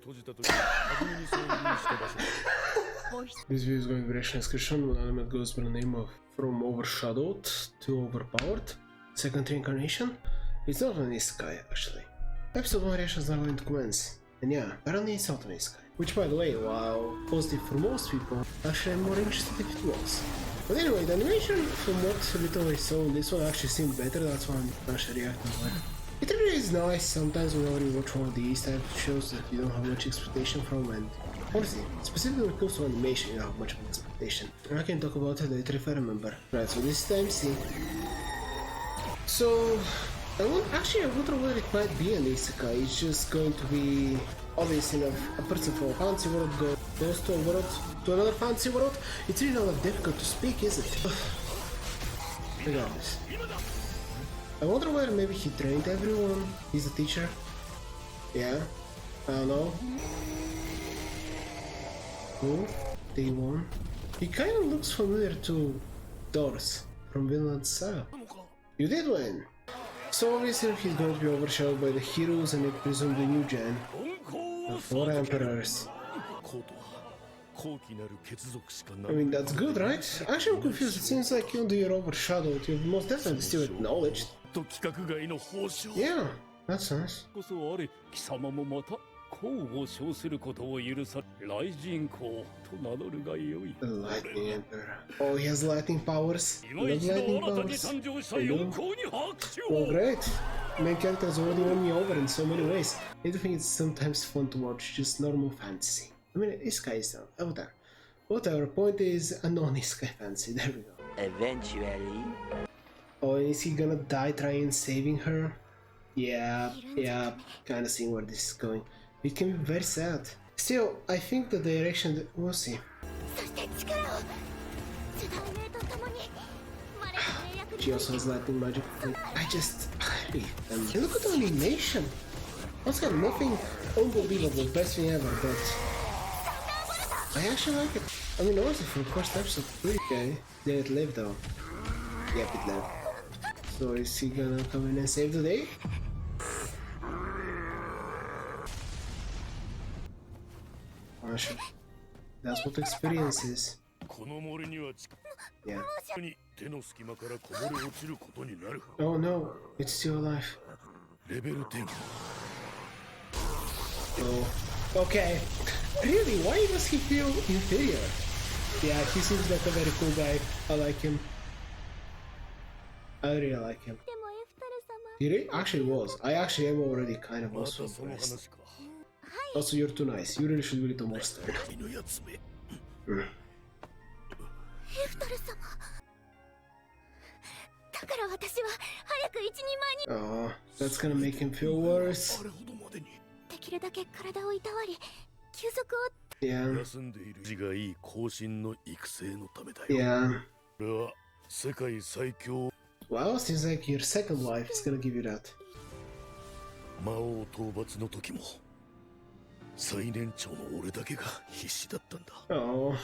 This video is going to be a transcription. One element goes by the name of From Overshadowed to Overpowered. Second reincarnation. It's not an isekai actually. Episode 1 reactions are going to commence. And yeah, apparently it's not an isekai. Which by the way, while positive for most people, actually I'm more interested if it was. But anyway, the animation from what little I saw in this one actually seemed better, that's why I'm actually reacting to it. It really is nice sometimes whenever you watch one of these type of shows that you don't have much expectation from, and honestly, specifically when it comes to animation you don't have much of an expectation. And I can talk about it later if I remember. Right, so this is time C. So, I wonder whether it might be an isekai. It's just going to be obvious enough. A person from a fancy world goes to a world, to another fancy world. It's really not that difficult to speak, is it? Regardless. I wonder whether maybe he trained everyone. He's a teacher. Yeah. I don't know. Cool. Day 1. He kind of looks familiar to Doors from Vinland Saga. You did win! So obviously he's going to be overshadowed by the heroes and presumably new gen. The 4 emperors. I mean, that's good, right? Actually, I'm confused. It seems like even though you're overshadowed, you're most definitely still acknowledged. Yeah, that's nice. The Lightning Emperor. Oh, he has lightning powers. Love lightning powers. Well, great. Main character has already won me over in so many ways. I do think it's sometimes fun to watch just normal fantasy. I mean, isekai is not. Whatever. Point is a non-isekai fantasy. There we go. Eventually. Oh, and is he gonna die trying saving her? Yeah, kinda seeing where this is going. It can be very sad. Still, I think the direction that we'll see. She also has lightning magic. And look at the animation! It's got nothing unbelievable, best thing ever, but I actually like it. I mean, honestly, for the first episode, pretty okay. Did it live though? Yep, it lived. So is he gonna come in and save the day? That's what experience is. Yeah. Oh no, it's still alive. Oh. Okay. Really? Why does he feel inferior? Yeah, he seems like a very cool guy. I like him. I really like him. He actually was. I actually am already kind of also impressed. Also, you're too nice. You really should be a little more stern. Oh, that's gonna make him feel worse. Yeah. Yeah. Well, seems like your second wife is gonna give you that. Oh.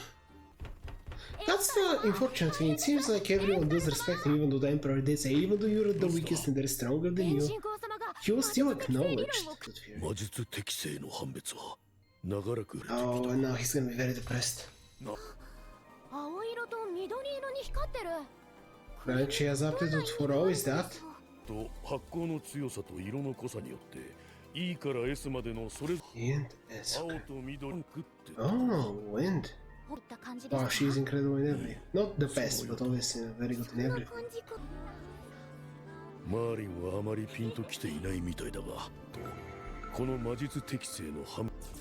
That's the unfortunate thing. It seems like everyone does respect him, even though the Emperor did say, even though you're the weakest and they're stronger than you, he was still acknowledged. Oh, and now he's gonna be very depressed. Right, she has aptitude for all, is that? And S. Oh, wind. Wow, she's incredible in everything. Not the best, but obviously very good in everything.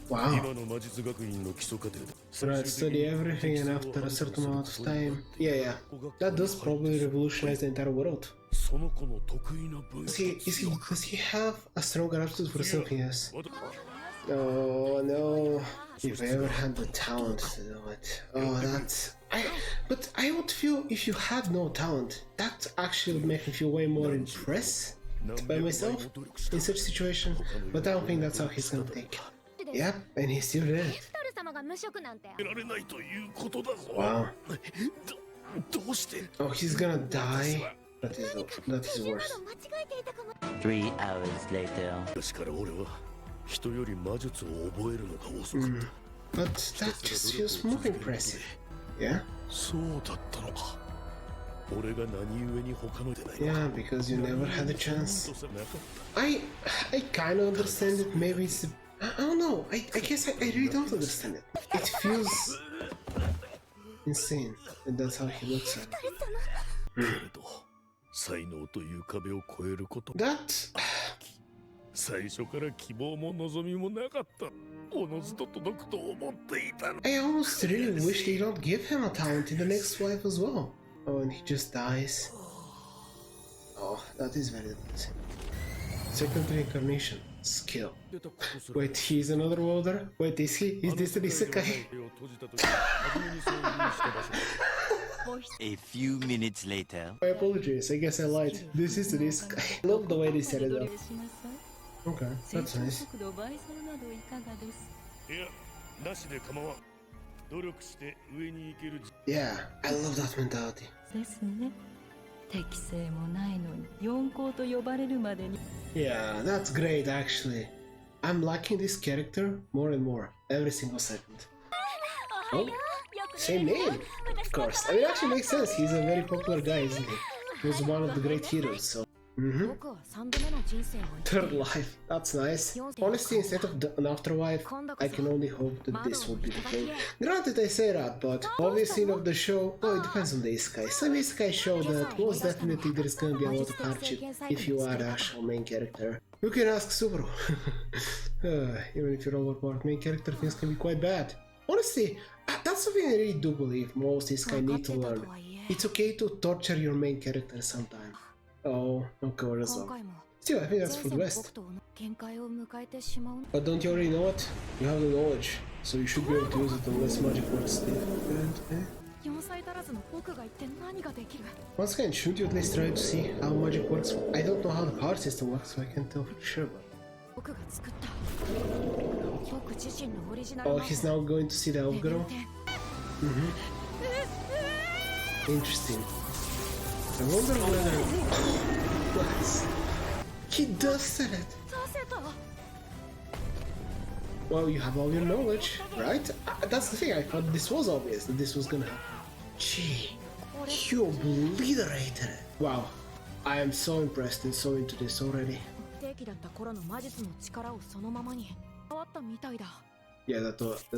Wow. Right, study everything and after a certain amount of time. Yeah. That does probably revolutionize the entire world. Does he have a stronger aptitude for something else? Oh no. If I ever had the talent to do it. Oh, that's... But I would feel if you had no talent, that actually would make me feel way more impressed by myself in such a situation, but I don't think that's how he's gonna take it. Yep, and he still did it. Wow. Oh, he's gonna die? That is worse. 3 hours later. But that just feels more impressive. Yeah? Yeah, because you never had a chance. I kind of understand it. Maybe it's I don't know. I guess I really don't understand it. It feels insane, and that's how he looks at it. That I almost really wish they don't give him a talent in the next wife as well. Oh, and he just dies. Oh, that is very depressing. Second reincarnation. Skill. Wait, he's another welder? Wait, is he? Is this an Isekai? A few minutes later. I apologize, I guess I lied. This is an Isekai. I love the way they set it up. Okay, that's nice. Yeah, I love that mentality. Yeah, that's great actually. I'm liking this character more and more, every single second. Oh, same name, of course. I mean, it actually makes sense, he's a very popular guy, isn't he? He was one of the great heroes, so... Third life, that's nice. Honestly, instead of an afterlife, I can only hope that this will be the thing. Granted, I say that, but obviously of the show, well, it depends on the isekai. Some isekai show that most definitely there is gonna be a lot of hardship if you are the actual main character. You can ask Subaru. Even if you're overpowered main character, things can be quite bad. Honestly, that's something I really do believe most isekai need to learn. It's okay to torture your main character sometimes. Oh, no cover as well. Still, I think that's for the best. But don't you already know it? You have the knowledge, so you should be able to use it unless magic works different. Once again, shouldn't you at least try to see how magic works? I don't know how the card system works, so I can't tell for sure, but... Oh, he's now going to see the elf girl? Interesting. I wonder whether... What? He does set it! Well, you have all your knowledge, right? That's the thing, I thought this was obvious, that this was gonna happen. Gee, you obliterated it! Wow, I am so impressed and so into this already. Yeah,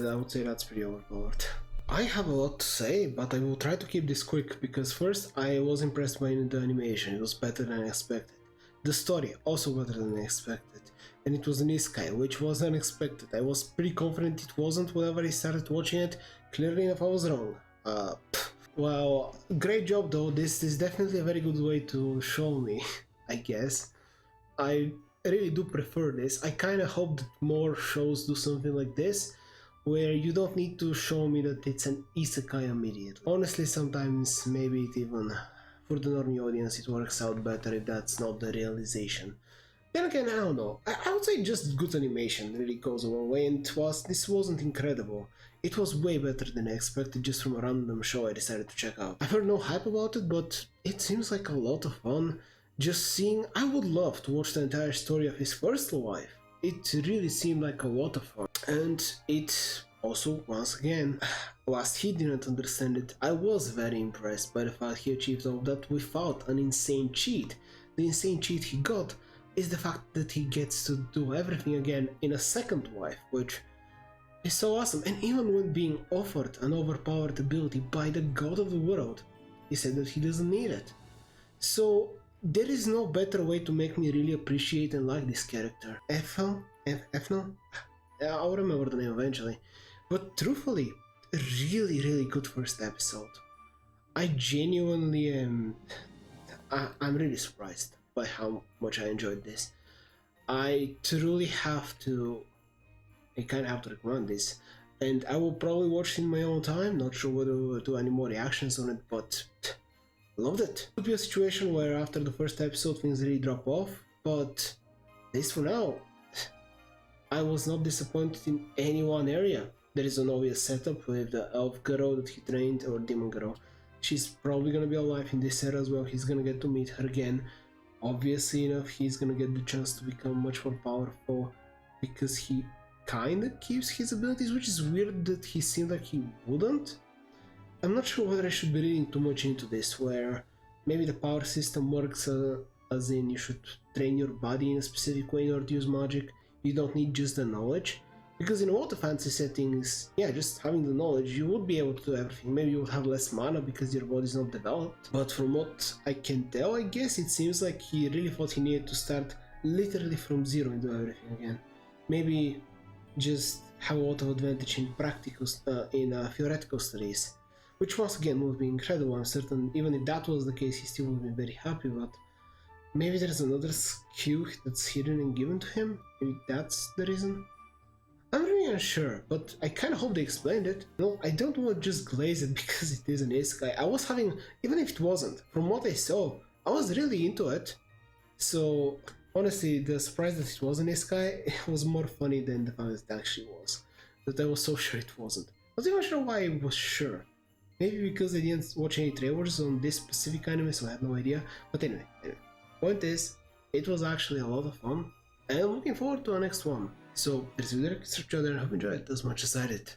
I would say that's pretty overpowered. I have a lot to say, but I will try to keep this quick, because first, I was impressed by the animation, it was better than I expected. The story, also better than I expected. And it was an isekai, which was unexpected. I was pretty confident it wasn't whenever I started watching it. Clearly enough, I was wrong. Well, great job though, this is definitely a very good way to show me, I guess. I really do prefer this. I kinda hope that more shows do something like this, where you don't need to show me that it's an isekai immediately. Honestly, sometimes maybe it even, for the normie audience, it works out better if that's not the realization. Then again, I don't know. I would say just good animation really goes a long way, and this wasn't incredible. It was way better than I expected just from a random show I decided to check out. I've heard no hype about it, but it seems like a lot of fun. Just seeing, I would love to watch the entire story of his first wife. It really seemed like a lot of fun. And it also, once again, whilst he didn't understand it, I was very impressed by the fact he achieved all of that without an insane cheat. The insane cheat he got is the fact that he gets to do everything again in a second wife, which is so awesome. And even when being offered an overpowered ability by the god of the world, he said that he doesn't need it. So there is no better way to make me really appreciate and like this character. Efnel? I'll remember the name eventually. But truthfully, really good first episode. I genuinely am... I'm really surprised by how much I enjoyed this. I truly have to... I kinda have to recommend this. And I will probably watch it in my own time, not sure whether we'll do any more reactions on it, but... loved it. It could be a situation where after the first episode things really drop off, but at least for now, I was not disappointed in any one area. There is an obvious setup with the elf girl that he trained, or demon girl. She's probably gonna be alive in this era as well, he's gonna get to meet her again. Obviously enough, he's gonna get the chance to become much more powerful. because he kinda keeps his abilities, which is weird that he seemed like he wouldn't. I'm not sure whether I should be reading too much into this, where maybe the power system works as in you should train your body in a specific way in order to use magic. You don't need just the knowledge. Because in water fantasy settings, yeah, just having the knowledge, you would be able to do everything. Maybe you would have less mana because your body's not developed. But from what I can tell, I guess it seems like he really thought he needed to start literally from zero and do everything again. Maybe just have a lot of advantage in practical, theoretical studies. Which once again would be incredible. I'm certain even if that was the case, he still would be very happy, but maybe there's another skill that's hidden and given to him. Maybe that's the reason. I'm really unsure, but I kinda hope they explained it. No, I don't want to just glaze it because it is an isekai. I was having, even if it wasn't, from what I saw, I was really into it. So, honestly, the surprise that it was an isekai was more funny than the fact that it actually was. That I was so sure it wasn't. I wasn't even sure why I was sure. Maybe because I didn't watch any trailers on this specific anime, so I have no idea. But anyway. Point is, it was actually a lot of fun, and I'm looking forward to the next one. So, there's a video, and I hope you enjoyed it as much as I did.